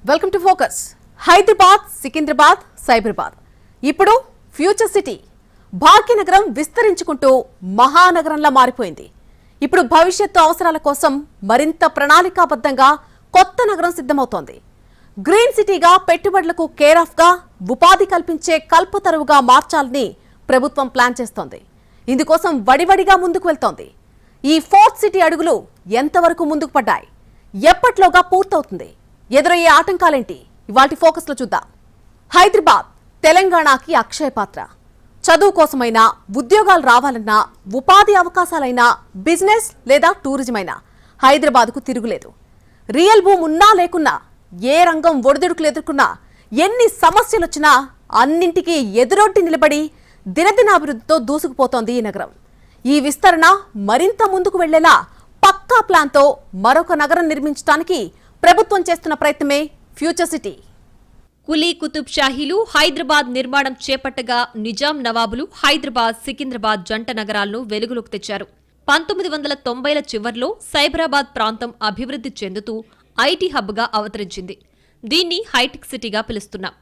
Welcome to focus. Hyderabad, Secunderabad, Cyberabad ఇప్పుడు future city. Bhagyanagaram విస్తరించుకుంటూ మహానగరంలా మారిపోయింది. ఇప్పుడు భవిష్యత్తు అవసరాల కోసం మరింత ప్రణాళికాబద్ధంగా కొత్త నగరం సిద్ధమవుతోంది. గ్రీన్ సిటీగా, పెట్టుబడులకు కేర్ ఆఫ్ గా, ఉపాధి కల్పించే కల్పతరువుగా మార్చాలని ప్రభుత్వం ప్లాన్ చేస్తోంది. ఇందుకోసం వడివడిగా ముందుకు వెళ్తోంది. ఈ ఫోర్త్ సిటీ అడుగులు ఎంతవరకు ముందుకు పడ్డాయి? ఎప్పట్లోగా పూర్తవుతుంది? ఎదురయ్యే ఆటంకాలేంటి? ఇవాల్టి ఫోకస్ లో చూద్దాం. హైదరాబాద్ తెలంగాణకి అక్షయ పాత్ర. చదువు కోసమైనా, ఉద్యోగాలు రావాలన్నా, ఉపాధి అవకాశాలైనా, బిజినెస్ లేదా టూరిజం అయినా హైదరాబాద్కు తిరుగులేదు. రియల్ భూమి ఉన్నా లేకున్నా, ఏ రంగం ఒడిదుడుకులు ఎదుర్కొన్నా, ఎన్ని సమస్యలు వచ్చినా అన్నింటికీ ఎదురొడ్డి నిలబడి దినదినాభివృద్ధితో దూసుకుపోతోంది ఈ నగరం. ఈ విస్తరణ మరింత ముందుకు వెళ్లేలా పక్కా ప్లాన్తో మరొక నగరం నిర్మించడానికి ప్రభుత్వం చేస్తున్న ప్రయత్నమే ఫ్యూచర్ సిటీ. కులీ కుతుబ్ షాహీలు హైదరాబాద్ నిర్మాణం చేపట్టగా నిజాం నవాబులు హైదరాబాద్, సికింద్రాబాద్ జంట నగరాలను వెలుగులోకి తెచ్చారు. 1990ల చివర్లో సైబరాబాద్ ప్రాంతం అభివృద్ధి చెందుతూ ఐటీ హబ్గా అవతరించింది. దీన్ని హైటెక్ సిటీగా పిలుస్తున్నాం.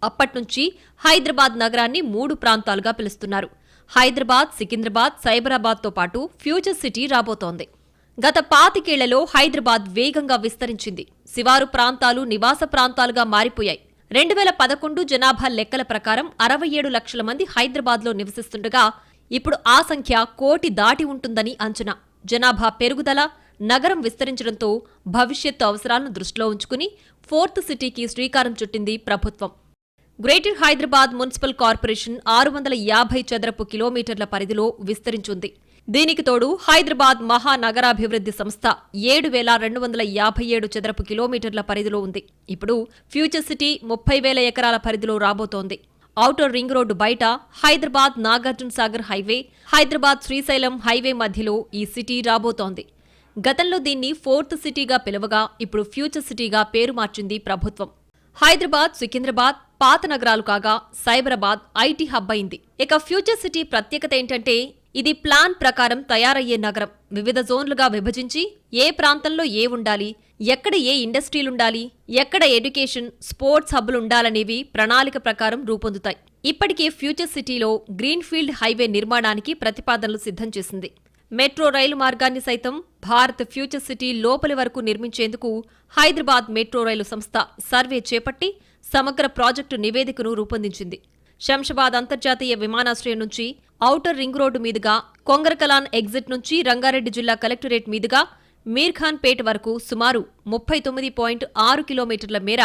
అప్పట్నుంచి హైదరాబాద్ నగరాన్ని 3 ప్రాంతాలుగా పిలుస్తున్నారు. హైదరాబాద్, సికింద్రాబాద్, సైబరాబాద్తో పాటు ఫ్యూచర్ సిటీ రాబోతోంది. గత 25 ఏళ్లలో హైదరాబాద్ వేగంగా విస్తరించింది. శివారు ప్రాంతాలు నివాస ప్రాంతాలుగా మారిపోయాయి. 2011 జనాభా లెక్కల ప్రకారం 67 లక్షల మంది హైదరాబాద్లో నివసిస్తుండగా ఇప్పుడు ఆ సంఖ్య 1 కోటి దాటి ఉంటుందని అంచనా. జనాభా పెరుగుదల, నగరం విస్తరించడంతో భవిష్యత్తు అవసరాలను దృష్టిలో ఉంచుకుని ఫోర్త్ సిటీకి శ్రీకారం చుట్టింది ప్రభుత్వం. గ్రేటర్ హైదరాబాద్ మున్సిపల్ కార్పొరేషన్ 650 చదరపు కిలోమీటర్ల పరిధిలో విస్తరించింది. దీనికి తోడు హైదరాబాద్ మహానగరాభివృద్ధి సంస్థ 7,257 చదరపు కిలోమీటర్ల పరిధిలో ఉంది. ఇప్పుడు ఫ్యూచర్ సిటీ 30,000 ఎకరాల పరిధిలో రాబోతోంది. ఔటర్ రింగ్ రోడ్డు బయట హైదరాబాద్ నాగార్జున సాగర్ హైవే, హైదరాబాద్ శ్రీశైలం హైవే మధ్యలో ఈ సిటీ రాబోతోంది. గతంలో దీన్ని ఫోర్త్ సిటీగా పిలవగా ఇప్పుడు ఫ్యూచర్ సిటీగా పేరు మార్చింది ప్రభుత్వం. హైదరాబాద్, సికింద్రాబాద్ పాత నగరాలు కాగా సైబరాబాద్ ఐటీ హబ్ అయింది. ఇక ఫ్యూచర్ సిటీ ప్రత్యేకత ఏంటంటే ఇది ప్లాన్ ప్రకారం తయారయ్యే నగరం. వివిధ జోన్లుగా విభజించి ఏ ప్రాంతంలో ఏ ఉండాలి, ఎక్కడ ఏ ఇండస్ట్రీలుండాలి, ఎక్కడ ఎడ్యుకేషన్, స్పోర్ట్స్ హబ్బులుండాలనేవి ప్రణాళిక ప్రకారం రూపొందుతాయి. ఇప్పటికే ఫ్యూచర్ సిటీలో గ్రీన్ఫీల్డ్ హైవే నిర్మాణానికి ప్రతిపాదనలు సిద్ధం చేసింది. మెట్రో రైలు మార్గాన్ని సైతం భారత్ ఫ్యూచర్ సిటీ లోపలి వరకు నిర్మించేందుకు హైదరాబాద్ మెట్రో రైలు సంస్థ సర్వే చేపట్టి సమగ్ర ప్రాజెక్టు నివేదికను రూపొందించింది. శంషాబాద్ అంతర్జాతీయ విమానాశ్రయం నుంచి ఔటర్ రింగ్ రోడ్డు మీదుగా, కొంగరకలాన్ ఎగ్జిట్ నుంచి రంగారెడ్డి జిల్లా కలెక్టరేట్ మీదుగా మీర్ఖాన్ పేట్ వరకు సుమారు 39.6 కిలోమీటర్ల మేర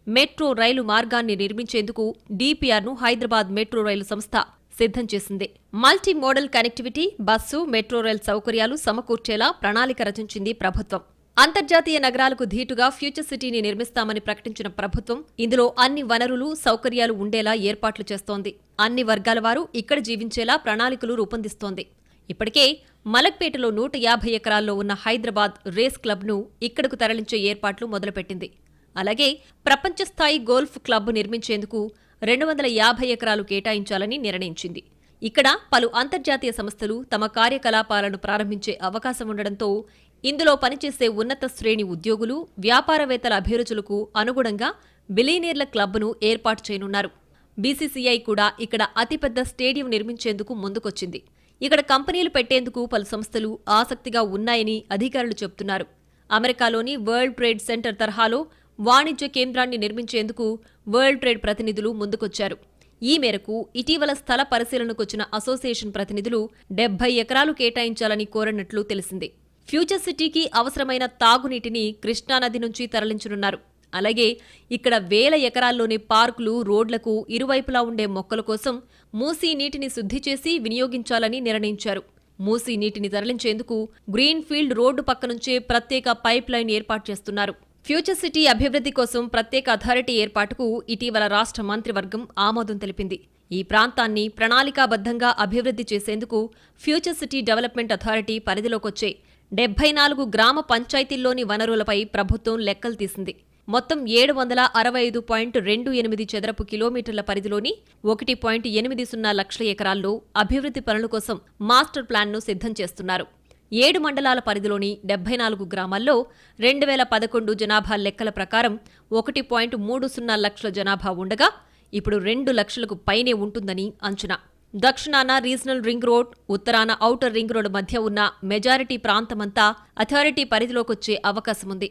మెట్రో రైలు మార్గాన్ని నిర్మించేందుకు డీపీఆర్ను హైదరాబాద్ మెట్రో రైలు సంస్థ సిద్ధం చేసింది. Multi modal connectivity, bus, metro rail సౌకర్యాలు సమకూర్చేలా ప్రణాళిక రచించింది ప్రభుత్వం. అంతర్జాతీయ నగరాలకు ధీటుగా ఫ్యూచర్ సిటీని నిర్మిస్తామని ప్రకటించిన ప్రభుత్వం ఇందులో అన్ని వనరులు, సౌకర్యాలు ఉండేలా ఏర్పాట్లు చేస్తోంది. అన్ని వర్గాల వారు ఇక్కడ జీవించేలా ప్రణాళికలు రూపొందిస్తోంది. ఇప్పటికే మలక్పేటలో 150 ఎకరాల్లో ఉన్న హైదరాబాద్ రేస్ క్లబ్ను ఇక్కడకు తరలించే ఏర్పాట్లు మొదలుపెట్టింది. అలాగే ప్రపంచ స్థాయి గోల్ఫ్ క్లబ్ నిర్మించేందుకు 250 ఎకరాలు కేటాయించాలని నిర్ణయించింది. ఇక్కడ పలు అంతర్జాతీయ సంస్థలు తమ కార్యకలాపాలను ప్రారంభించే అవకాశం ఉండడంతో ఇందులో పనిచేసే ఉన్నత శ్రేణి ఉద్యోగులు, వ్యాపారవేత్తల అభిరుచులకు అనుగుణంగా బిలియనీర్ల క్లబ్ను ఏర్పాటు చేయనున్నారు. బీసీసీఐ కూడా ఇక్కడ అతిపెద్ద స్టేడియం నిర్మించేందుకు ముందుకొచ్చింది. ఇక్కడ కంపెనీలు పెట్టేందుకు పలు సంస్థలు ఆసక్తిగా ఉన్నాయని అధికారులు చెబుతున్నారు. అమెరికాలోని వరల్డ్ ట్రేడ్ సెంటర్ తరహాలో వాణిజ్య కేంద్రాన్ని నిర్మించేందుకు వరల్డ్ ట్రేడ్ ప్రతినిధులు ముందుకొచ్చారు. ఈ మేరకు ఇటీవల స్థల పరిశీలనకొచ్చిన అసోసియేషన్ ప్రతినిధులు 70 ఎకరాలు కేటాయించాలని కోరనట్లు తెలిసింది. ఫ్యూచర్ సిటీకి అవసరమైన తాగునీటిని కృష్ణానది నుంచి తరలించనున్నారు. అలాగే ఇక్కడ 1000 ఎకరాల్లోని పార్కులు, రోడ్లకు ఇరువైపులా ఉండే మొక్కల కోసం మూసీ నీటిని శుద్ధి చేసి వినియోగించాలని నిర్ణయించారు. మూసీ నీటిని తరలించేందుకు గ్రీన్ఫీల్డ్ రోడ్డు పక్క నుంచే ప్రత్యేక పైప్ లైన్ ఏర్పాటు చేస్తున్నారు. ఫ్యూచర్ సిటీ అభివృద్ధి కోసం ప్రత్యేక అథారిటీ ఏర్పాటుకు ఇటీవల రాష్ట్ర మంత్రివర్గం ఆమోదం తెలిపింది. ఈ ప్రాంతాన్ని ప్రణాళికాబద్ధంగా అభివృద్ధి చేసేందుకు ఫ్యూచర్ సిటీ డెవలప్మెంట్ అథారిటీ పరిధిలోకొచ్చే 74 గ్రామ పంచాయతీల్లోని వనరులపై ప్రభుత్వం లెక్కలు తీసింది. మొత్తం 765.28 చదరపు కిలోమీటర్ల పరిధిలోని 1.80 లక్షల ఎకరాల్లో అభివృద్ధి పనుల కోసం మాస్టర్ ప్లాన్ను సిద్ధం చేస్తున్నారు. 7 మండలాల పరిధిలోని 74 గ్రామాల్లో 2011 జనాభా లెక్కల ప్రకారం 1.30 లక్షల జనాభా ఉండగా ఇప్పుడు 2 లక్షలకు పైనే ఉంటుందని అంచనా. దక్షిణాన రీజనల్ రింగ్ రోడ్, ఉత్తరాన ఔటర్ రింగ్ రోడ్ మధ్య ఉన్న మెజారిటీ ప్రాంతమంతా అథారిటీ పరిధిలోకొచ్చే అవకాశముంది.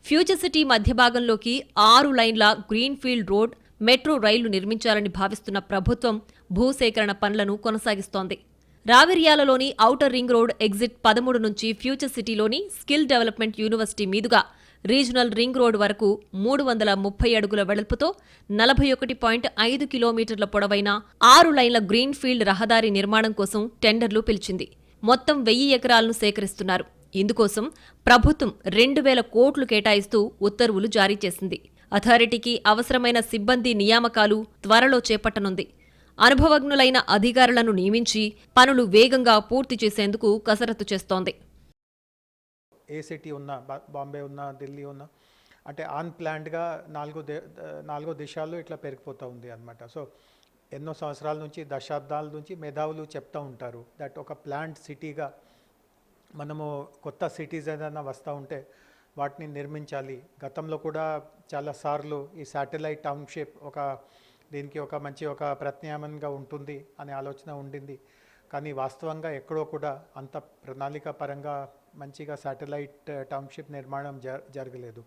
ఫ్యూచర్ సిటీ మధ్య భాగంలోకి 6 లైన్ల గ్రీన్ఫీల్డ్ రోడ్, మెట్రో రైళ్లు నిర్మించాలని భావిస్తున్న ప్రభుత్వం భూసేకరణ పనులను కొనసాగిస్తోంది. రావిర్యాలలోని ఔటర్ రింగ్ రోడ్ ఎగ్జిట్ 13 నుంచి ఫ్యూచర్ సిటీలోని స్కిల్ డెవలప్మెంట్ యూనివర్సిటీ మీదుగా రీజనల్ రింగ్ రోడ్ వరకు 330 అడుగుల వెడల్పుతో 41.5 కిలోమీటర్ల పొడవైన 6 లైన్ల గ్రీన్ఫీల్డ్ రహదారి నిర్మాణం కోసం టెండర్లు పిలిచింది. మొత్తం 1000 ఎకరాలను సేకరిస్తున్నారు. ఇందుకోసం ప్రభుత్వం 2000 కోట్లు కేటాయిస్తూ ఉత్తర్వులు జారీ చేసింది. అథారిటీకి అవసరమైన సిబ్బంది నియామకాలు త్వరలో చేపట్టనుంది. అనుభవజ్ఞులైన అధికారులను నియమించి పనులు వేగంగా పూర్తి చేసేందుకు కసరత్తు చేస్తోంది. ఏ సిటీ ఉన్నా, బాంబే ఉన్నా, ఢిల్లీ ఉన్నా, అంటే అన్ప్లాన్డ్గా నాలుగో దేశాల్లో ఇట్లా పెరిగిపోతూ ఉంది అనమాట. సో ఎన్నో సంవత్సరాల నుంచి, దశాబ్దాల నుంచి మేధావులు చెప్తూ ఉంటారు దట్ ఒక ప్లాంట్ సిటీగా మనము కొత్త సిటీస్ ఏదైనా వస్తూ ఉంటే వాటిని నిర్మించాలి. గతంలో కూడా చాలాసార్లు ఈ శాటిలైట్ టౌన్షిప్ దీనికి ఒక మంచి ప్రత్యామ్నాయంగా ఉంటుంది అనే ఆలోచన ఉండింది. కానీ వాస్తవంగా ఎక్కడో కూడా అంత ప్రణాళిక పరంగా మంచిగా శాటిలైట్ టౌన్షిప్ నిర్మాణం జరగలేదు.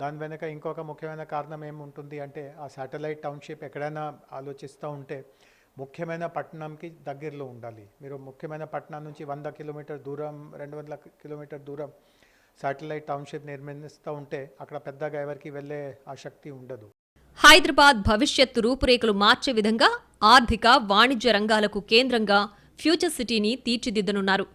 దాని వెనుక ఇంకొక ముఖ్యమైన కారణం ఏముంటుంది అంటే ఆ శాటిలైట్ టౌన్షిప్ ఎక్కడైనా ఆలోచిస్తూ ఉంటే ముఖ్యమైన పట్టణంకి దగ్గరలో ఉండాలి. మీరు ముఖ్యమైన పట్టణం నుంచి 100 కిలోమీటర్ దూరం, 200 కిలోమీటర్ దూరం శాటిలైట్ టౌన్షిప్ నిర్మిస్తూ ఉంటే అక్కడ పెద్దగా ఎవరికి వెళ్ళే ఆసక్తి ఉండదు. హైదరాబాద్ భవిష్యత్తు రూపురేఖలు మార్చే విధంగా ఆర్థిక, వాణిజ్య రంగాలకు కేంద్రంగా ఫ్యూచర్ సిటీని తీర్చిదిద్దనున్నారు.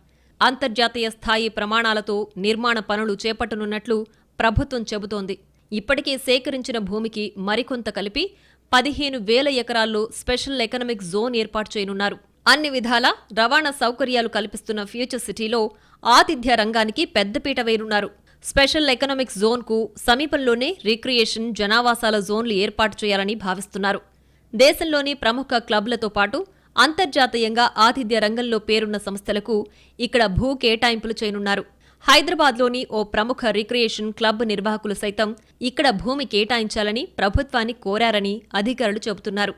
అంతర్జాతీయ స్థాయి ప్రమాణాలతో నిర్మాణ పనులు చేపట్టనున్నట్లు ప్రభుత్వం చెబుతోంది. ఇప్పటికే సేకరించిన భూమికి మరికొంత కలిపి 15,000 ఎకరాల్లో స్పెషల్ ఎకనామిక్ జోన్ ఏర్పాటు చేయనున్నారు. అన్ని విధాల రవాణా సౌకర్యాలు కల్పిస్తున్న ఫ్యూచర్ సిటీలో ఆతిథ్య రంగానికి పెద్దపీట వేయనున్నారు. స్పెషల్ ఎకనామిక్ జోన్కు సమీపంలోనే రిక్రియేషన్, జనావాసాల జోన్లు ఏర్పాటు చేయాలని భావిస్తున్నారు. దేశంలోని ప్రముఖ క్లబ్లతో పాటు అంతర్జాతీయంగా ఆతిథ్య రంగంలో పేరున్న సంస్థలకు ఇక్కడ భూ కేటాయింపులు చేయనున్నారు. హైదరాబాద్లోని ఓ ప్రముఖ రిక్రియేషన్ క్లబ్ నిర్వాహకులు సైతం ఇక్కడ భూమి కేటాయించాలని ప్రభుత్వాన్ని కోరారని అధికారులు చెబుతున్నారు.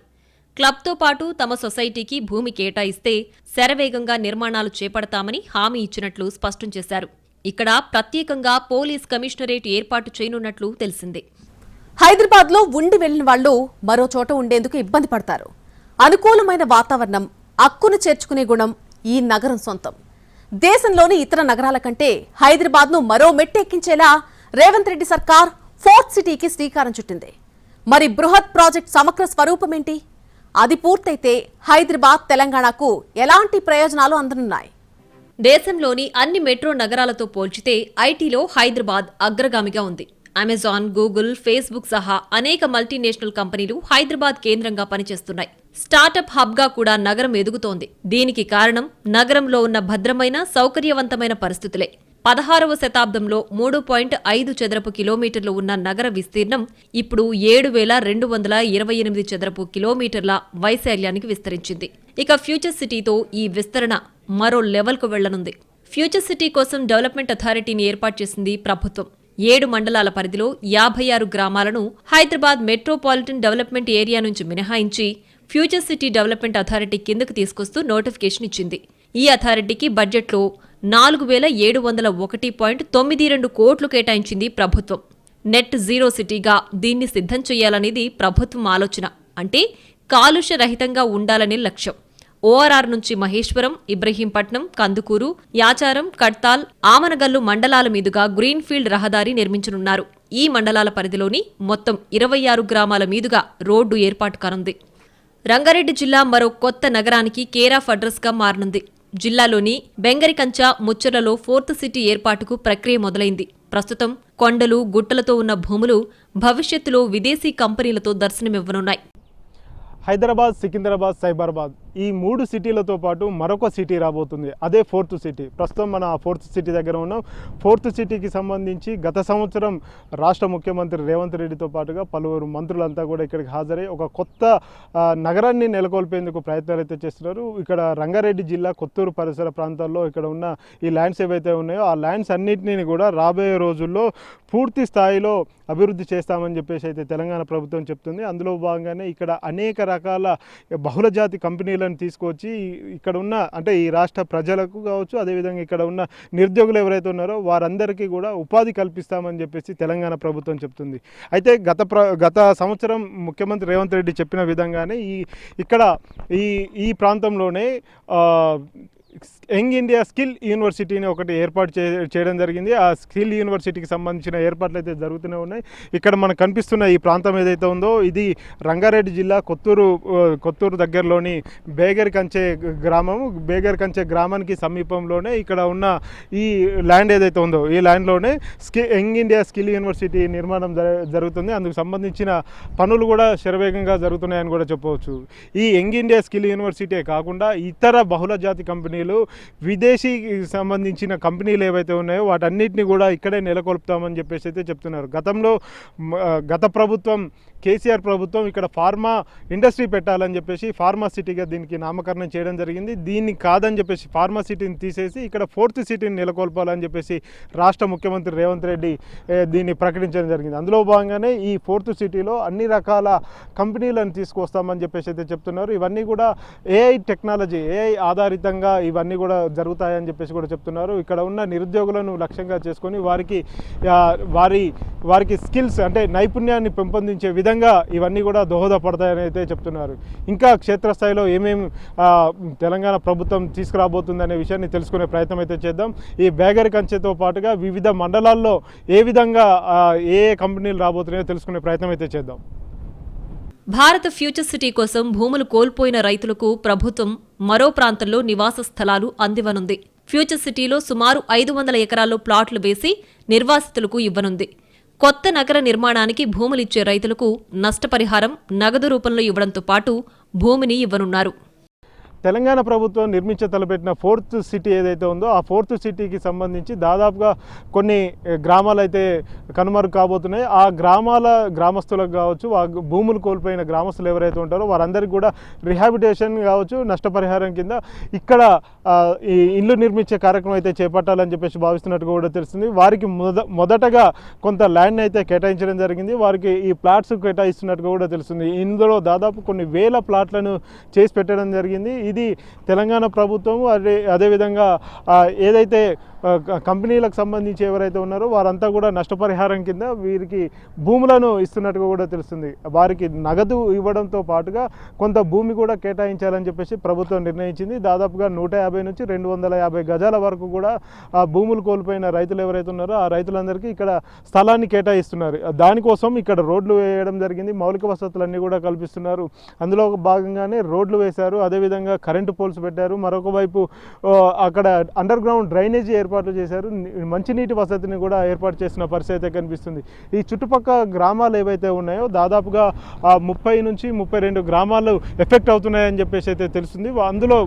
క్లబ్తో పాటు తమ సొసైటీకి భూమి కేటాయిస్తే శరవేగంగా నిర్మాణాలు చేపడతామని హామీ ఇచ్చినట్లు స్పష్టం చేశారు. ఇక్కడ ప్రత్యేకంగా పోలీస్ కమిషనరేట్ ఏర్పాటు చేయనున్నట్లు తెలిసింది. హైదరాబాద్లో ఉండి వెళ్లిన వాళ్లు మరో చోట ఉండేందుకు ఇబ్బంది పడతారు. అనుకూలమైన వాతావరణం, అక్కును చేర్చుకునే గుణం ఈ నగరం సొంతం. దేశంలోని ఇతర నగరాల కంటే హైదరాబాద్ను మరో మెట్టెక్కించేలా రేవంత్ రెడ్డి సర్కార్ ఫోర్త్ సిటీకి శ్రీకారం చుట్టింది. మరి బృహత్ ప్రాజెక్ట్ సమగ్ర స్వరూపమేంటి? అది పూర్తయితే హైదరాబాద్, తెలంగాణకు ఎలాంటి ప్రయోజనాలు అందనున్నాయి? దేశంలోని అన్ని మెట్రో నగరాలతో పోల్చితే ఐటీలో హైదరాబాద్ అగ్రగామిగా ఉంది. అమెజాన్, గూగుల్, ఫేస్బుక్ సహా అనేక మల్టీనేషనల్ కంపెనీలు హైదరాబాద్ కేంద్రంగా పనిచేస్తున్నాయి. స్టార్టప్ హబ్గా కూడా నగరం ఎదుగుతోంది. దీనికి కారణం నగరంలో ఉన్న భద్రమైన, సౌకర్యవంతమైన పరిస్థితులే. 16వ శతాబ్దంలో 3.5 చదరపు కిలోమీటర్లు ఉన్న నగర విస్తీర్ణం ఇప్పుడు 7,228 చదరపు కిలోమీటర్ల వైశాల్యానికి విస్తరించింది. ఇక ఫ్యూచర్ సిటీతో ఈ విస్తరణ మరో లెవెల్కు వెళ్లనుంది. ఫ్యూచర్ సిటీ కోసం డెవలప్మెంట్ అథారిటీని ఏర్పాటు చేసింది ప్రభుత్వం. 7 మండలాల పరిధిలో 56 గ్రామాలను హైదరాబాద్ మెట్రోపాలిటన్ డెవలప్మెంట్ ఏరియా నుంచి మినహాయించి ఫ్యూచర్ సిటీ డెవలప్మెంట్ అథారిటీ కిందకు తీసుకొస్తూ నోటిఫికేషన్ ఇచ్చింది. ఈ అథారిటీకి బడ్జెట్లో 4,701.92 కోట్లు కేటాయించింది ప్రభుత్వం. నెట్ జీరో సిటీగా దీన్ని సిద్ధం చేయాలనేది ప్రభుత్వం ఆలోచన. అంటే కాలుష్య రహితంగా ఉండాలనే లక్ష్యం. ఓఆర్ఆర్ నుంచి మహేశ్వరం, ఇబ్రహీంపట్నం, కందుకూరు, యాచారం, కడ్తాల్, ఆమనగల్లు మండలాల మీదుగా గ్రీన్ఫీల్డ్ రహదారి నిర్మించనున్నారు. ఈ మండలాల పరిధిలోని మొత్తం 26 గ్రామాల మీదుగా రోడ్డు ఏర్పాటు కానుంది. రంగారెడ్డి జిల్లా మరో కొత్త నగరానికి కేర్ ఆఫ్ అడ్రస్గా మారనుంది. జిల్లాలోని బెంగరికంచ, ముచ్చర్లలో ఫోర్త్ సిటీ ఏర్పాటుకు ప్రక్రియ మొదలైంది. ప్రస్తుతం కొండలు, గుట్టలతో ఉన్న భూములు భవిష్యత్తులో విదేశీ కంపెనీలతో దర్శనమివ్వనున్నాయి. హైదరాబాద్, సికింద్రాబాద్, సైబరాబాద్ ఈ 3 సిటీలతో పాటు మరొక సిటీ రాబోతుంది, అదే 4th సిటీ. ప్రస్తుతం మన 4th సిటీ దగ్గర ఉన్నాం. 4th సిటీకి సంబంధించి గత సంవత్సరం రాష్ట్ర ముఖ్యమంత్రి రేవంత్ రెడ్డితో పాటుగా పలువురు మంత్రులంతా కూడా ఇక్కడికి హాజరై ఒక కొత్త నగరాన్ని నెలకొల్పేందుకు ప్రయత్నాలు అయితే చేస్తున్నారు. ఇక్కడ రంగారెడ్డి జిల్లా కొత్తూరు పరిసర ప్రాంతాల్లో ఇక్కడ ఉన్న ఈ ల్యాండ్స్ ఏవైతే ఉన్నాయో ఆ ల్యాండ్స్ అన్నింటినీ కూడా రాబోయే రోజుల్లో పూర్తి స్థాయిలో అభివృద్ధి చేస్తామని చెప్పేసి అయితే తెలంగాణ ప్రభుత్వం చెప్తుంది. అందులో భాగంగానే ఇక్కడ అనేక రకాల బహుళజాతి కంపెనీలను తీసుకొచ్చి ఇక్కడ ఉన్న అంటే ఈ రాష్ట్ర ప్రజలకు కావచ్చు, అదేవిధంగా ఇక్కడ ఉన్న నిరుద్యోగులు ఎవరైతే ఉన్నారో వారందరికీ కూడా ఉపాధి కల్పిస్తామని చెప్పేసి తెలంగాణ ప్రభుత్వం చెప్తుంది. అయితే గత సంవత్సరం ముఖ్యమంత్రి రేవంత్ రెడ్డి చెప్పిన విధంగానే ఇక్కడ ఈ ప్రాంతంలోనే యంగ్ ఇండియా స్కిల్ యూనివర్సిటీని ఒకటి ఏర్పాటు చేయడం జరిగింది. ఆ స్కిల్ యూనివర్సిటీకి సంబంధించిన ఏర్పాట్లు అయితే జరుగుతూనే ఉన్నాయి. ఇక్కడ మనకు కనిపిస్తున్న ఈ ప్రాంతం ఏదైతే ఉందో ఇది రంగారెడ్డి జిల్లా కొత్తూరు దగ్గరలోని బేగర్కంచె గ్రామము. బేగర్కంచె గ్రామానికి సమీపంలోనే ఇక్కడ ఉన్న ఈ ల్యాండ్ ఏదైతే ఉందో ఈ ల్యాండ్లోనే యంగ్ ఇండియా స్కిల్ యూనివర్సిటీ నిర్మాణం జరుగుతుంది. అందుకు సంబంధించిన పనులు కూడా శరవేగంగా జరుగుతున్నాయని కూడా చెప్పవచ్చు. ఈ యంగ్ ఇండియా స్కిల్ యూనివర్సిటీ కాకుండా ఇతర బహుళజాతి కంపెనీలు, విదేశీకి సంబంధించిన కంపెనీలు ఏవైతే ఉన్నాయో వాటన్నిటిని కూడా ఇక్కడే నెలకొల్పుతామని చెప్పేసి అయితే చెప్తున్నారు. గత ప్రభుత్వం కేసీఆర్ ప్రభుత్వం ఇక్కడ ఫార్మా ఇండస్ట్రీ పెట్టాలని చెప్పేసి ఫార్మా సిటీగా దీనికి నామకరణం చేయడం జరిగింది. దీన్ని కాదని చెప్పేసి ఫార్మా సిటీని తీసేసి ఇక్కడ 4th సిటీని నెలకొల్పాలని చెప్పేసి రాష్ట్ర ముఖ్యమంత్రి రేవంత్ రెడ్డి దీన్ని ప్రకటించడం జరిగింది. అందులో భాగంగానే ఈ 4th సిటీలో అన్ని రకాల కంపెనీలను తీసుకొస్తామని చెప్పేసి అయితే చెప్తున్నారు. ఇవన్నీ కూడా ఏఐ టెక్నాలజీ, ఏఐ ఆధారితంగా ఇవన్నీ కూడా జరుగుతాయని చెప్పేసి కూడా చెప్తున్నారు. ఇక్కడ ఉన్న నిరుద్యోగులను లక్ష్యంగా చేసుకొని వారికి స్కిల్స్ అంటే నైపుణ్యాన్ని పెంపొందించే విధంగా ఇవన్నీ కూడా దోహదపడతాయని అయితే చెప్తున్నారు. ఇంకా క్షేత్రస్థాయిలో ఏమేమి తెలంగాణ ప్రభుత్వం తీసుకురాబోతుందనే విషయాన్ని తెలుసుకునే ప్రయత్నం అయితే చేద్దాం. ఈ బేగర్కంచెతో పాటుగా వివిధ మండలాల్లో ఏ విధంగా ఏ కంపెనీలు రాబోతున్నాయో తెలుసుకునే ప్రయత్నం అయితే చేద్దాం. భారత ఫ్యూచర్ సిటీ కోసం భూములు కోల్పోయిన రైతులకు ప్రభుత్వం మరో ప్రాంతంలో నివాస స్థలాలు అందివ్వనుంది. ఫ్యూచర్ సిటీలో సుమారు 500 ఎకరాల్లో ప్లాట్లు వేసి నిర్వాసితులకు ఇవ్వనుంది. కొత్త నగర నిర్మాణానికి భూములిచ్చే రైతులకు నష్టపరిహారం నగదు రూపంలో ఇవ్వడంతో పాటు భూమిని ఇవ్వనున్నారు. తెలంగాణ ప్రభుత్వం తలపెట్టిన 4th సిటీ ఏదైతే ఉందో ఆ 4th సిటీకి సంబంధించి దాదాపుగా కొన్ని గ్రామాలు అయితే కనుమరుగు కాబోతున్నాయి. ఆ గ్రామస్తులకు కావచ్చు, ఆ భూములు కోల్పోయిన గ్రామస్తులు ఎవరైతే ఉంటారో వారందరికీ కూడా రిహాబిటేషన్ కావచ్చు, నష్టపరిహారం కింద ఇక్కడ ఈ ఇల్లు నిర్మించే కార్యక్రమం అయితే చేపట్టాలని చెప్పేసి భావిస్తున్నట్టుగా కూడా తెలుస్తుంది. వారికి మొదటగా కొంత ల్యాండ్ అయితే కేటాయించడం జరిగింది. వారికి ఈ ప్లాట్స్ కేటాయిస్తున్నట్టుగా కూడా తెలుస్తుంది. ఇందులో దాదాపు కొన్ని వేల ప్లాట్లను చేసి పెట్టడం జరిగింది. ఇది తెలంగాణ ప్రభుత్వం అదేవిధంగా ఏదైతే కంపెనీలకు సంబంధించి ఎవరైతే ఉన్నారో వారంతా కూడా నష్టపరిహారం కింద వీరికి భూములను ఇస్తున్నట్టుగా కూడా తెలుస్తుంది. వారికి నగదు ఇవ్వడంతో పాటుగా కొంత భూమి కూడా కేటాయించాలని చెప్పేసి ప్రభుత్వం నిర్ణయించింది. దాదాపుగా 150 నుంచి 250 గజాల వరకు కూడా ఆ భూములు కోల్పోయిన రైతులు ఎవరైతే ఉన్నారో ఆ రైతులందరికీ ఇక్కడ స్థలాన్ని కేటాయిస్తున్నారు. దానికోసం ఇక్కడ రోడ్లు వేయడం జరిగింది, మౌలిక వసతులన్నీ కూడా కల్పిస్తున్నారు. అందులో భాగంగానే రోడ్లు వేశారు, అదేవిధంగా కరెంటు పోల్స్ పెట్టారు. మరొక వైపు అక్కడ అండర్ గ్రౌండ్ డ్రైనేజీ ఏర్పాట్లు చేశారు. మంచినీటి వసతిని కూడా ఏర్పాటు చేసిన పరిస్థితి అయితే కనిపిస్తుంది. ఈ చుట్టుపక్కల గ్రామాలు ఏవైతే ఉన్నాయో దాదాపుగా 30 నుంచి 32 గ్రామాలు ఎఫెక్ట్ అవుతున్నాయని చెప్పేసి అయితే తెలుస్తుంది. అందులో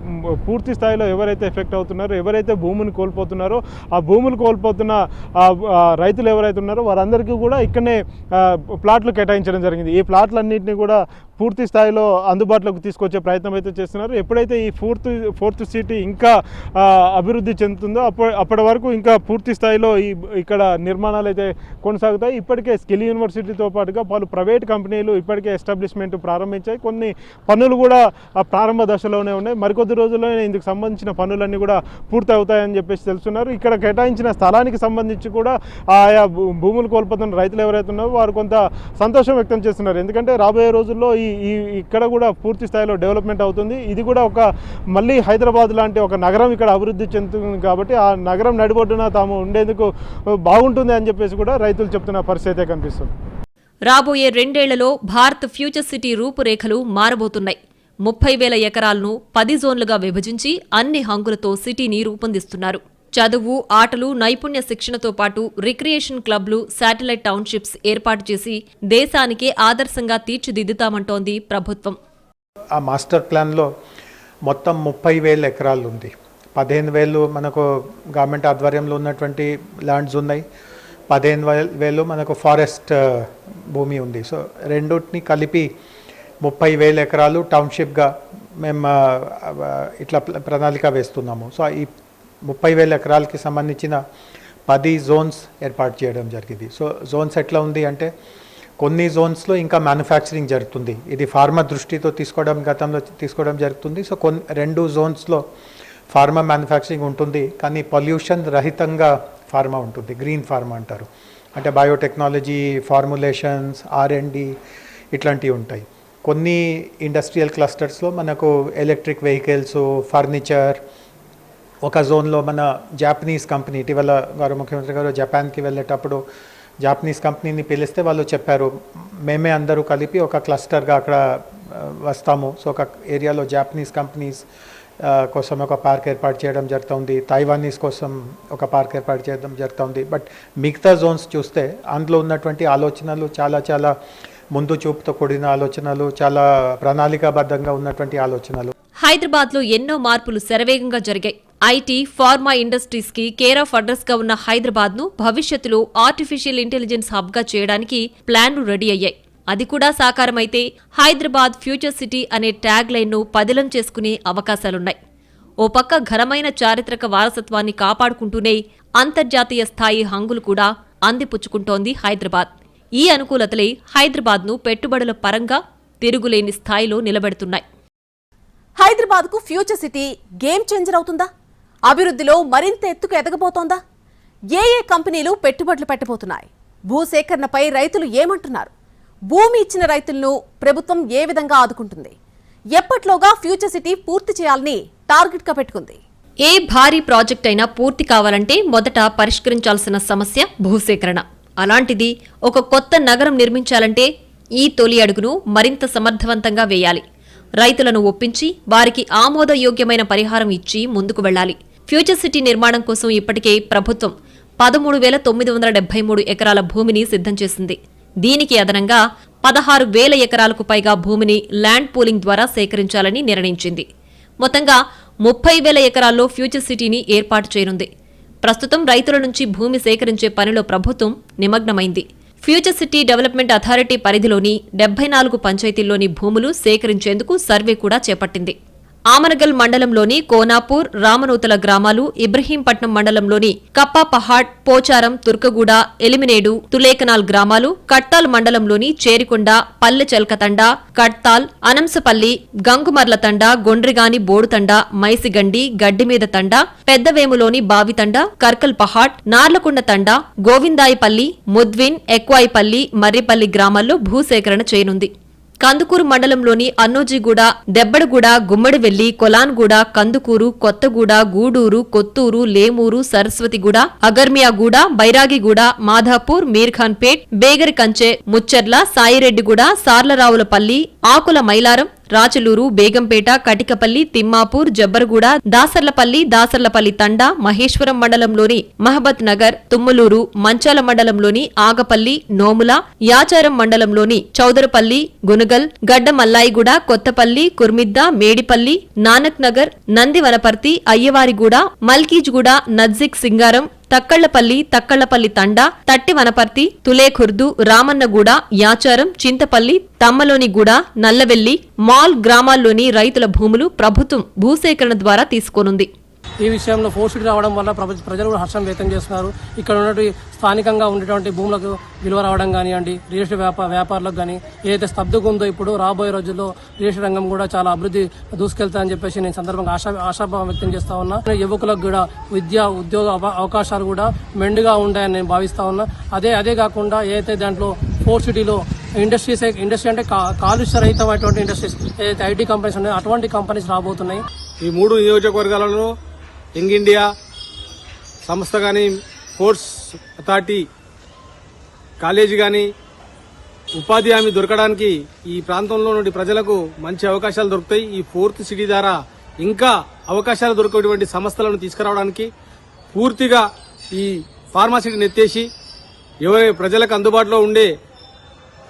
పూర్తి స్థాయిలో ఎవరైతే ఎఫెక్ట్ అవుతున్నారో, ఎవరైతే భూమిని కోల్పోతున్నారో ఆ భూములు కోల్పోతున్న రైతులు ఎవరైతే ఉన్నారో వారందరికీ కూడా ఇక్కడనే ప్లాట్లు కేటాయించడం జరిగింది. ఈ ప్లాట్లన్నింటినీ కూడా పూర్తి స్థాయిలో అందుబాటులోకి తీసుకొచ్చే ప్రయత్నం అయితే చేస్తున్నారు. ఎప్పుడైతే ఈ 4th సిటీ ఇంకా అభివృద్ధి చెందుతుందో అప్పటి వరకు ఇంకా పూర్తి స్థాయిలో ఇక్కడ నిర్మాణాలు అయితే కొనసాగుతాయి. ఇప్పటికే స్కిల్ యూనివర్సిటీతో పాటుగా పలు ప్రైవేట్ కంపెనీలు ఇప్పటికే ఎస్టాబ్లిష్మెంట్ ప్రారంభించాయి. కొన్ని పనులు కూడా ప్రారంభ దశలోనే ఉన్నాయి. మరికొద్ది రోజుల్లోనే ఇందుకు సంబంధించిన పనులన్నీ కూడా పూర్తి అవుతాయని చెప్పేసి తెలుస్తున్నారు. ఇక్కడ కేటాయించిన స్థలానికి సంబంధించి కూడా ఆయా భూములు కోల్పోతున్న రైతులు ఎవరైతే ఉన్నారో వారు కొంత సంతోషం వ్యక్తం చేస్తున్నారు. ఎందుకంటే రాబోయే రోజుల్లో ఇక్కడ కూడా పూర్తి స్థాయిలో డెవలప్మెంట్ అవుతుంది. ఇది కూడా మళ్ళీ హైదరాబాద్ లాంటి ఒక నగరం ఇక్కడ అభివృద్ధి చెందుతుంది కాబట్టి ఆ నగరం నడిబొడ్డున తాము ఉండేందుకు బాగుంటుంది అని చెప్పేసి కూడా రైతులు చెప్తున్న పరిస్థితి కనిపిస్తుంది. రాబోయే 2 ఏళ్లలో భారత్ ఫ్యూచర్ సిటీ రూపురేఖలు మారబోతున్నాయి. 30,000 ఎకరాలను 10 జోన్లుగా విభజించి అన్ని హంగులతో సిటీని రూపొందిస్తున్నారు. చదువు, ఆటలు, నైపుణ్య శిక్షణతో పాటు రిక్రియేషన్ క్లబ్లు, శాటిలైట్ టౌన్షిప్స్ ఏర్పాటు చేసి దేశానికే ఆదర్శంగా తీర్చిదిద్దుతామంటోంది ప్రభుత్వం. ఆ మాస్టర్ ప్లాన్లో మొత్తం 30,000 ఎకరాలు ఉంది. 15,000 మనకు గవర్నమెంట్ ఆధ్వర్యంలో ఉన్నటువంటి ల్యాండ్స్ ఉన్నాయి, 15,000 మనకు ఫారెస్ట్ భూమి ఉంది. సో రెండుటిని కలిపి 30,000 ఎకరాలు టౌన్షిప్గా మేము ఇట్లా ప్రణాళిక వేస్తున్నాము. సో ఈ 30,000 ఎకరాలకి సంబంధించిన 10 జోన్స్ ఏర్పాటు చేయడం జరిగింది. సో జోన్స్ ఎట్లా ఉంది అంటే కొన్ని జోన్స్లో ఇంకా మ్యానుఫ్యాక్చరింగ్ జరుగుతుంది. ఇది ఫార్మా దృష్టితో గతంలో తీసుకోవడం జరుగుతుంది. సో 2 జోన్స్లో ఫార్మా మ్యానుఫ్యాక్చరింగ్ ఉంటుంది, కానీ పొల్యూషన్ రహితంగా ఫార్మా ఉంటుంది, గ్రీన్ ఫార్మా అంటారు. అంటే బయోటెక్నాలజీ, ఫార్ములేషన్స్, R&D ఇట్లాంటివి ఉంటాయి. కొన్ని ఇండస్ట్రియల్ క్లస్టర్స్లో మనకు ఎలక్ట్రిక్ వెహికల్స్, ఫర్నిచర్. ఒక జోన్లో మన జాపనీస్ కంపెనీ, ఇటీవల గారు ముఖ్యమంత్రి గారు జపాన్కి వెళ్ళేటప్పుడు జాపనీస్ కంపెనీని పిలిస్తే వాళ్ళు చెప్పారు, మేమే అందరూ కలిపి ఒక క్లస్టర్గా అక్కడ వస్తాము. సో ఒక ఏరియాలో జాపనీస్ కంపెనీస్ కోసం ఒక పార్క్ ఏర్పాటు చేయడం జరుగుతుంది, తైవానీస్ కోసం ఒక పార్క్ ఏర్పాటు చేయడం జరుగుతుంది. బట్ మిగతా జోన్స్ చూస్తే అందులో ఉన్నటువంటి ఆలోచనలు చాలా ముందు చూపుతో కూడిన ఆలోచనలు, చాలా ప్రణాళికాబద్ధంగా ఉన్నటువంటి ఆలోచనలు. హైదరాబాద్లో ఎన్నో మార్పులు శరవేగంగా జరిగాయి. ఐటీ, ఫార్మా ఇండస్ట్రీస్ కి కేర్ ఆఫ్ అడ్రస్ గా ఉన్న హైదరాబాద్ ను భవిష్యత్తులో ఆర్టిఫిషియల్ ఇంటెలిజెన్స్ హబ్ గా చేయడానికి ప్లాన్లు రెడీ అయ్యాయి. అది కూడా సాకారమైతే హైదరాబాద్ ఫ్యూచర్ సిటీ అనే ట్యాగ్ లైన్ ను పదిలం చేసుకునే అవకాశాలున్నాయి. ఓ పక్క ఘనమైన చారిత్రక వారసత్వాన్ని కాపాడుకుంటూనే అంతర్జాతీయ స్థాయి హంగులు కూడా అందిపుచ్చుకుంటోంది హైదరాబాద్. ఈ అనుకూలతలే హైదరాబాద్ ను పెట్టుబడుల పరంగా తిరుగులేని స్థాయిలో నిలబెడుతున్నాయి. హైదరాబాద్ కు ఫ్యూచర్ సిటీ గేమ్ చేంజర్ అవుతుందా? అభివృద్ధిలో మరింత ఎత్తుకు ఎదగబోతోందా? ఏ కంపెనీలు పెట్టుబడులు పెట్టబోతున్నాయి? భూసేకరణపై రైతులు ఏమంటున్నారు? భూమి ఇచ్చిన రైతులను ప్రభుత్వం ఏ విధంగా ఆదుకుంటుంది? ఎప్పట్లోగా ఫ్యూచర్ సిటీ పూర్తి చేయాలని టార్గెట్గా పెట్టుకుంది. ఏ భారీ ప్రాజెక్ట్ అయినా పూర్తి కావాలంటే మొదట పరిష్కరించాల్సిన సమస్య భూసేకరణ. అలాంటిది ఒక కొత్త నగరం నిర్మించాలంటే ఈ తొలి అడుగును మరింత సమర్థవంతంగా వేయాలి. రైతులను ఒప్పించి వారికి ఆమోదయోగ్యమైన పరిహారం ఇచ్చి ముందుకు వెళ్లాలి. ఫ్యూచర్ సిటీ నిర్మాణం కోసం ఇప్పటికే ప్రభుత్వం 13,973 ఎకరాల భూమిని సిద్ధం చేసింది. దీనికి అదనంగా 16,000 ఎకరాలకు పైగా భూమిని ల్యాండ్ పూలింగ్ ద్వారా సేకరించాలని నిర్ణయించింది. మొత్తంగా 30,000 ఎకరాల్లో ఫ్యూచర్ సిటీని ఏర్పాటు చేయనుంది. ప్రస్తుతం రైతుల నుంచి భూమి సేకరించే పనిలో ప్రభుత్వం నిమగ్నమైంది. ఫ్యూచర్ సిటీ డెవలప్మెంట్ అథారిటీ పరిధిలోని 74 పంచాయతీల్లోని భూములు సేకరించేందుకు సర్వే కూడా చేపట్టింది. ఆమనగల్ మండలంలోని కోనాపూర్, రామనూతల గ్రామాలు, ఇబ్రహీంపట్నం మండలంలోని కప్పా పహాడ్, పోచారం, తుర్కగూడ, ఎలిమినేడు, తులేకనాల్ గ్రామాలు, కట్టాల్ మండలంలోని చేరికొండ, పల్లె చెల్కతండ, కట్తాల్, అనంసపల్లి, గంగుమర్ల తండ, గొండ్రిగాని బోడుతండ, మైసిగండి, గడ్డిమీద తండ, పెద్దవేములోని బావితండ, కర్కల్ పహాడ్, నార్లకొండ తండ, గోవిందాయిపల్లి, ముద్విన్, ఎక్వాయిపల్లి, మర్రిపల్లి గ్రామాల్లో భూసేకరణ చేయనుంది. కందుకూరు మండలంలోని అన్నోజీగూడ, దెబ్బడగూడ, గుమ్మడివెల్లి, కొలాన్గూడ, కందుకూరు, కొత్తగూడ, గూడూరు, కొత్తూరు, లేమూరు, సరస్వతిగూడ, అగర్మియాగూడ, బైరాగిగూడ, మాధాపూర్, మీర్ఖాన్పేట్, బేగరి కంచె, ముచ్చర్ల, సాయిరెడ్డిగూడ, సార్లరావులపల్లి, ఆకుల మైలారం, రాచలూరు, బేగంపేట, కటికపల్లి, తిమ్మాపూర్, జబ్బర్గూడ, దాసర్లపల్లి తండ, మహేశ్వరం మండలంలోని మహబత్ నగర్, తుమ్మలూరు, మంచాల మండలంలోని ఆగపల్లి, నోముల, యాచారం మండలంలోని చౌదరపల్లి, గునగల్, గడ్డ మల్లాయిగూడ, కొత్తపల్లి, కుర్మిద్ద, మేడిపల్లి, నానక్ నగర్, నందివనపర్తి, అయ్యవారిగూడ, మల్కీజ్గూడ, నజ్జిక్ సింగారం, తక్కళ్లపల్లి తండ, తట్టి వనపర్తి, తులేఖుర్దు, రామన్నగూడ, యాచారం, చింతపల్లి, తమ్మలోనిగూడ, నల్లవెల్లి, మాల్ గ్రామాల్లోని రైతుల భూములు ప్రభుత్వం భూసేకరణ ద్వారా తీసుకోనుంది. ఈ విషయంలో ఫోర్స్డ్ రావడం వల్ల ప్రజలు కూడా హర్షం వ్యక్తం చేస్తున్నారు. ఇక్కడ ఉన్నటువంటి స్థానికంగా ఉండేటువంటి భూములకు విలువ రావడం కానివ్వండి, రియల్ ఎస్టేట్ వ్యాపారులకు కానీ ఏదైతే స్తబ్దుగా ఉందో ఇప్పుడు రాబోయే రోజుల్లో రియల్ ఎస్టేట్ రంగం కూడా చాలా అభివృద్ధి దూసుకెళ్తాయని చెప్పేసి నేను సందర్భంగా ఆశాభావం వ్యక్తం చేస్తా ఉన్నా. యువకులకు కూడా ఉద్యోగ అవకాశాలు కూడా మెండుగా ఉంటాయని నేను భావిస్తా ఉన్నా. అదే కాకుండా ఏదైతే దాంట్లో ఫోర్త్ సిటీలో ఇండస్ట్రీ అంటే కాలుష్య రహితమైనటువంటి ఇండస్ట్రీస్ ఏదైతే ఐటీ కంపెనీస్ ఉన్నాయో అటువంటి కంపెనీస్ రాబోతున్నాయి. ఈ 3 నియోజకవర్గాలలో యంగ్ ఇండియా సంస్థ కానీ, స్పోర్ట్స్ అథారిటీ కాలేజీ కానీ, ఉపాధి హామీ దొరకడానికి ఈ ప్రాంతంలో నుండి ప్రజలకు మంచి అవకాశాలు దొరుకుతాయి. ఈ ఫోర్త్ సిటీ ద్వారా ఇంకా అవకాశాలు దొరికేటువంటి సంస్థలను తీసుకురావడానికి పూర్తిగా ఈ ఫార్మాసిటీని ఎత్తేసి ప్రజలకు అందుబాటులో ఉండే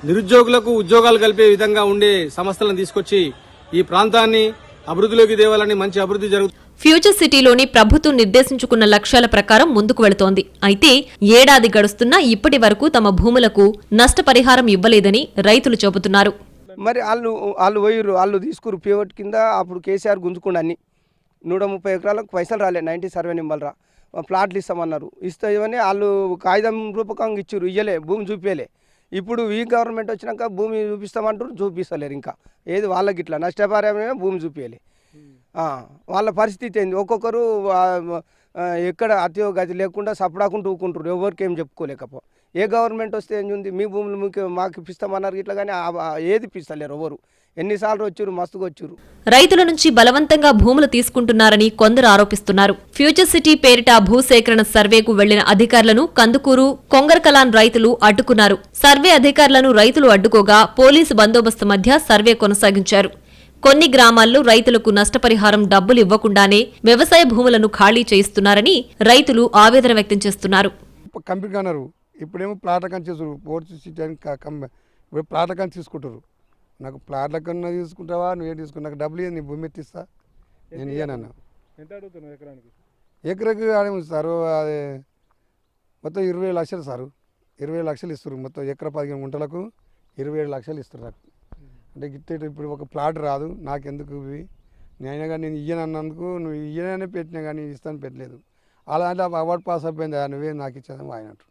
నిరుద్యోగులకు ఉద్యోగాలు కల్పే విధంగా ఉండే సంస్థలను తీసుకొచ్చి ఈ ప్రాంతాన్ని అభివృద్ధిలోకి తేవాలని మంచి అభివృద్ధి జరుగుతుంది. ఫ్యూచర్ సిటీలోని ప్రభుత్వం నిర్దేశించుకున్న లక్ష్యాల ప్రకారం ముందుకు వెళుతోంది. అయితే ఏడాది గడుస్తున్నా ఇప్పటి వరకు తమ భూములకు నష్టపరిహారం ఇవ్వలేదని రైతులు చెబుతున్నారు. మరి వాళ్ళు పోయిర్రు, వాళ్ళు తీసుకురు పివట్ కింద. అప్పుడు కేసీఆర్ గుంజుకుండా అన్ని 130 ఎకరాలకు పైసలు రాలే, 90 సర్వే నింబలరా ప్లాట్లు ఇస్తామన్నారు. ఇస్తామని వాళ్ళు కాగితం రూపకంగా ఇచ్చారు, ఇయ్యలే, భూమి చూపించలే. ఇప్పుడు ఈ గవర్నమెంట్ వచ్చినాక భూమి చూపిస్తామంటారు, చూపిస్తలేరు. ఇంకా ఏది వాళ్ళకి ఇట్లా నష్టపరిహారమే భూమి చూపించాలి. వాళ్ళ పరిస్థితి ఏంది, ఒక్కొక్కరు ఎక్కడ అతిగతి లేకుండా సపడాకుంటూ ఊకుంటారు, ఎవరికి ఏం చెప్పుకోలేకపో. ఏ గవర్నమెంట్ వస్తే ఏం ఉంది, మీ భూములు మాకు ఇప్పిస్తామన్నారు ఇట్లా, కానీ ఏది ఇప్పిస్తలేరు ఎవరు. ఎన్నిసార్లు వచ్చారు, మస్తుగా వచ్చారు. రైతుల నుంచి బలవంతంగా భూములు తీసుకుంటున్నారని కొందరు ఆరోపిస్తున్నారు. ఫ్యూచర్ సిటీ పేరిట భూసేకరణ సర్వేకు వెళ్లిన అధికారులను కందుకూరు, కొంగరకలాన్ రైతులు అడ్డుకున్నారు. సర్వే అధికారులను రైతులు అడ్డుకోగా పోలీసు బందోబస్తు మధ్య సర్వే కొనసాగించారు. కొన్ని గ్రామాల్లో రైతులకు నష్టపరిహారం డబ్బులు ఇవ్వకుండానే వ్యవసాయ భూములను ఖాళీ చేయిస్తున్నారని రైతులు ఆవేదన వ్యక్తం చేస్తున్నారు. కంప్లీట్గా అన్నారు, ఇప్పుడేమో ప్లాట్లకని చేస్తారు, ఫోర్త్ సిటీ అని ఇప్పుడు ప్లాట్లకని తీసుకుంటారు. నాకు ప్లాట్లకన్నా తీసుకుంటావా, నువ్వేం తీసుకుంటా, నాకు డబ్బులు ఇవ్వదు, నీ భూమి ఎత్తిస్తా, నేను ఇయ్యనన్నా. ఎంత అడుగుతున్నావు ఎకరానికి? ఎకరకు ఆడేమో సారు, అది మొత్తం 20 లక్షలు సారు, 20 లక్షలు ఇస్తారు. మొత్తం ఎకరా 15 గుంటలకు 27 లక్షలు ఇస్తారు నాకు. అంటే గిట్ట ఇప్పుడు ఒక ప్లాట్ రాదు నాకెందుకు ఇవి, నేనైనా కానీ నేను ఇయ్యనన్నందుకు నువ్వు ఇయ్యననే పెట్టినా కానీ ఇస్తాను పెట్టలేదు. అలా అంటే అవార్డు పాస్ అయిపోయింది, నువ్వే నాకు ఇచ్చేదాము ఆయనట్టు.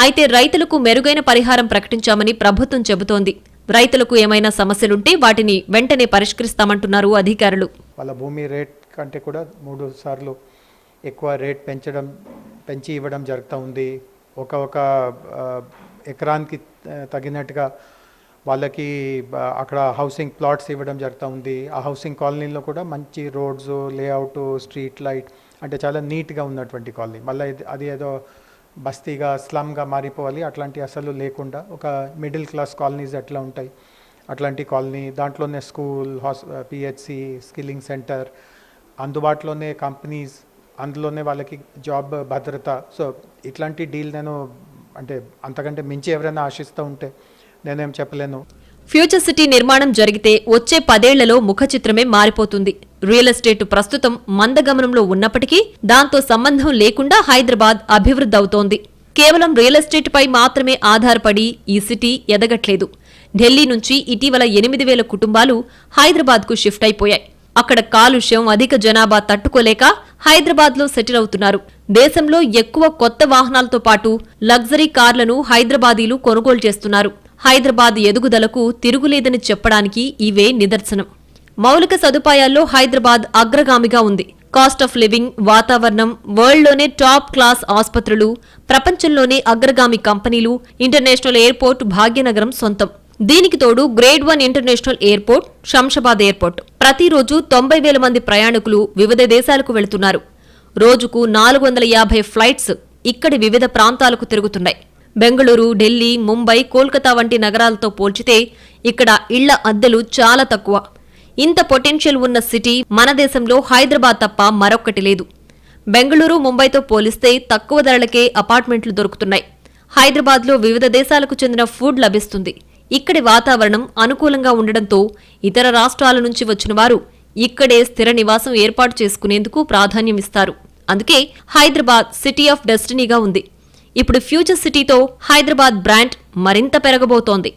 అయితే రైతులకు మెరుగైన పరిహారం ప్రకటించామని ప్రభుత్వం చెబుతోంది. రైతులకు ఏమైనా సమస్యలుంటే వాటిని వెంటనే పరిష్కరిస్తామంటున్నారు అధికారులు. వాళ్ళ భూమి రేట్ కంటే కూడా 3 సార్లు ఎక్కువ రేట్ పెంచి ఇవ్వడం జరుగుతూ ఉంది. ఒక ఎకరానికి తగినట్టుగా వాళ్ళకి అక్కడ హౌసింగ్ ప్లాట్స్ ఇవ్వడం జరుగుతూ ఉంది. ఆ హౌసింగ్ కాలనీలో కూడా మంచి రోడ్స్, లేఅవుట్, స్ట్రీట్ లైట్, అంటే చాలా నీట్గా ఉన్నటువంటి కాలనీ. మళ్ళీ అది ఏదో బస్తీగా స్లమ్గా మారిపోవాలి అట్లాంటి అసలు లేకుండా ఒక మిడిల్ క్లాస్ కాలనీస్ ఎట్లా ఉంటాయి అట్లాంటి కాలనీ, దాంట్లోనే స్కూల్, పిహెచ్సి, స్కిల్లింగ్ సెంటర్, అందుబాటులోనే కంపెనీస్, అందులోనే వాళ్ళకి జాబ్ భద్రత. సో ఇట్లాంటి డీల్ నేను అంటే అంతకంటే మించి ఎవరైనా ఆశిస్తూ ఉంటే నేనేం చెప్పలేను. ఫ్యూచర్ సిటీ నిర్మాణం జరిగితే వచ్చే 10 ఏళ్లలో ముఖ చిత్రమే మారిపోతుంది. రియల్ ఎస్టేట్ ప్రస్తుతం మందగమనంలో ఉన్నప్పటికీ దాంతో సంబంధం లేకుండా హైదరాబాద్ అభివృద్ధి అవుతోంది. కేవలం రియల్ ఎస్టేట్ పై మాత్రమే ఆధారపడి ఈ సిటీ ఎదగట్లేదు. ఢిల్లీ నుంచి ఇటీవల 8,000 కుటుంబాలు హైదరాబాద్కు షిఫ్ట్ అయిపోయాయి. అక్కడ కాలుష్యం, అధిక జనాభా తట్టుకోలేక హైదరాబాద్లో సెటిల్ అవుతున్నారు. దేశంలో ఎక్కువ కొత్త వాహనాలతో పాటు లగ్జరీ కార్లను హైదరాబాదీలు కొనుగోలు చేస్తున్నారు. హైదరాబాద్ ఎదుగుదలకు తిరుగులేదని చెప్పడానికి ఇవే నిదర్శనం. మౌలిక సదుపాయాల్లో హైదరాబాద్ అగ్రగామిగా ఉంది. కాస్ట్ ఆఫ్ లివింగ్, వాతావరణం, వరల్డ్లోనే టాప్ క్లాస్ ఆసుపత్రులు, ప్రపంచంలోనే అగ్రగామి కంపెనీలు, ఇంటర్నేషనల్ ఎయిర్పోర్ట్ భాగ్యనగరం సొంతం. దీనికి తోడు grade 1 international airport, Shamshabad airport. ప్రతిరోజు 90,000 మంది ప్రయాణికులు వివిధ దేశాలకు వెళుతున్నారు. రోజుకు 450 ఫ్లైట్స్ ఇక్కడి వివిధ ప్రాంతాలకు తిరుగుతున్నాయి. బెంగళూరు, ఢిల్లీ, ముంబై, కోల్కతా వంటి నగరాలతో పోల్చితే ఇక్కడ ఇళ్ల అద్దెలు చాలా తక్కువ. ఇంత పొటెన్షియల్ ఉన్న సిటీ మన దేశంలో హైదరాబాద్ తప్ప మరొక్కటి లేదు. బెంగళూరు, ముంబైతో పోలిస్తే తక్కువ ధరలకే అపార్ట్మెంట్లు దొరుకుతున్నాయి. హైదరాబాద్లో వివిధ దేశాలకు చెందిన ఫుడ్ లభిస్తుంది. ఇక్కడి వాతావరణం అనుకూలంగా ఉండడంతో ఇతర రాష్ట్రాల నుంచి వచ్చిన వారు ఇక్కడే స్థిర నివాసం ఏర్పాటు చేసుకునేందుకు ప్రాధాన్యమిస్తారు. అందుకే హైదరాబాద్ సిటీ ఆఫ్ డెస్టినీగా ఉంది. ఇప్పుడు ఫ్యూచర్ సిటీతో హైదరాబాద్ బ్రాండ్ మరింత పెరగబోతోంది.